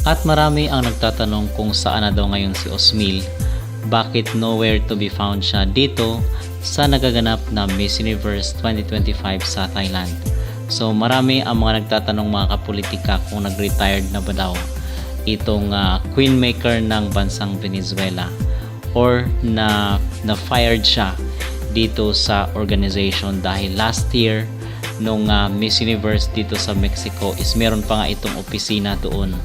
At marami ang nagtatanong kung saan na daw ngayon si Osmil, bakit nowhere to be found siya dito sa nagaganap na Miss Universe 2025 sa Thailand. So marami ang mga nagtatanong mga kapolitika kung nag-retired na ba daw itong queenmaker ng bansang Venezuela or na-fired siya dito sa organization dahil last year nung Miss Universe dito sa Mexico is meron pa nga itong opisina doon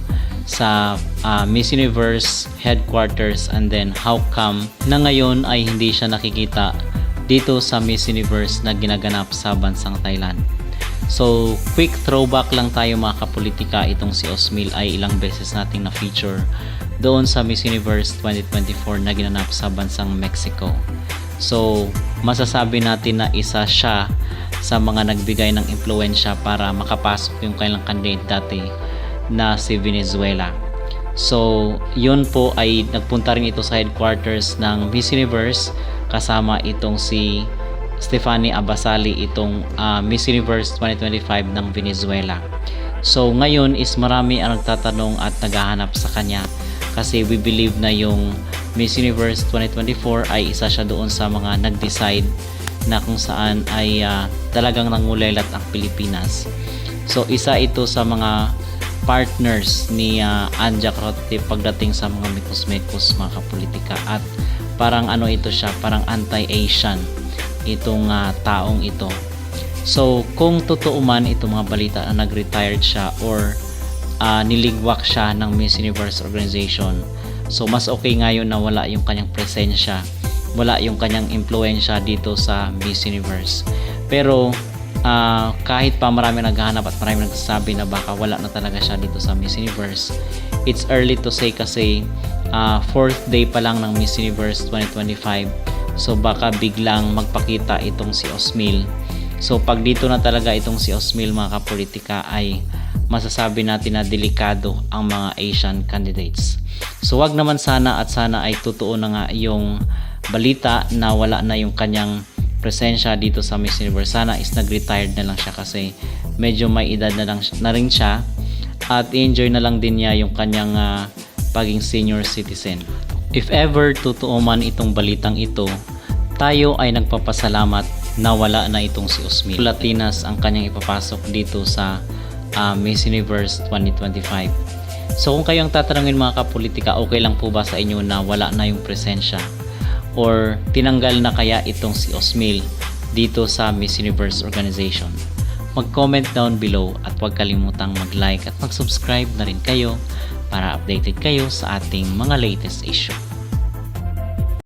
sa Miss Universe headquarters, and then how come na ngayon ay hindi siya nakikita dito sa Miss Universe na ginaganap sa bansang Thailand. So quick throwback lang tayo mga kapolitika, itong si Osmil ay ilang beses nating na-feature doon sa Miss Universe 2024 na ginanap sa bansang Mexico. So masasabi natin na isa siya sa mga nagbigay ng impluensya para makapasok yung kailang candidate dati na si Venezuela. So yun po ay nagpunta rin ito sa headquarters ng Miss Universe kasama itong si Stephanie Abasali, itong Miss Universe 2025 ng Venezuela. So ngayon is marami ang nagtatanong at naghahanap sa kanya kasi we believe na yung Miss Universe 2024 ay isa siya doon sa mga nag-decide na kung saan ay talagang nangulelat ang Pilipinas. So isa ito sa mga partners ni Anja Crote pagdating sa mga mikos-mikos mga kapolitika, at parang ano ito siya, parang anti-Asian itong taong ito. So kung totoo man itong mga balita na nag-retired siya or niligwak siya ng Miss Universe organization, so mas okay ngayon na wala yung kanyang presensya, wala yung kanyang impluensya dito sa Miss Universe. Pero kahit pa marami naghahanap at marami nagsasabi na baka wala na talaga siya dito sa Miss Universe, it's early to say kasi 4th day pa lang ng Miss Universe 2025. So baka biglang magpakita itong si Osmil. So pag dito na talaga itong si Osmil mga kapolitika, ay masasabi natin na delikado ang mga Asian candidates. So wag naman sana, at sana ay totoo na nga yung balita na wala na yung kanyang presensya dito sa Miss Universe. Sana is nag-retired na lang siya kasi medyo may edad na rin siya, at enjoy na lang din niya yung kanyang paging senior citizen. If ever totoo man itong balitang ito, tayo ay nagpapasalamat na wala na itong si Osmil. Latinas ang kanyang ipapasok dito sa Miss Universe 2025. So kung kayong tatanungin mga kapolitika, okay lang po ba sa inyo na wala na yung presensya or tinanggal na kaya itong si Osmil dito sa Miss Universe organization? Mag-comment down below at huwag kalimutang mag-like at mag-subscribe na rin kayo para updated kayo sa ating mga latest issue.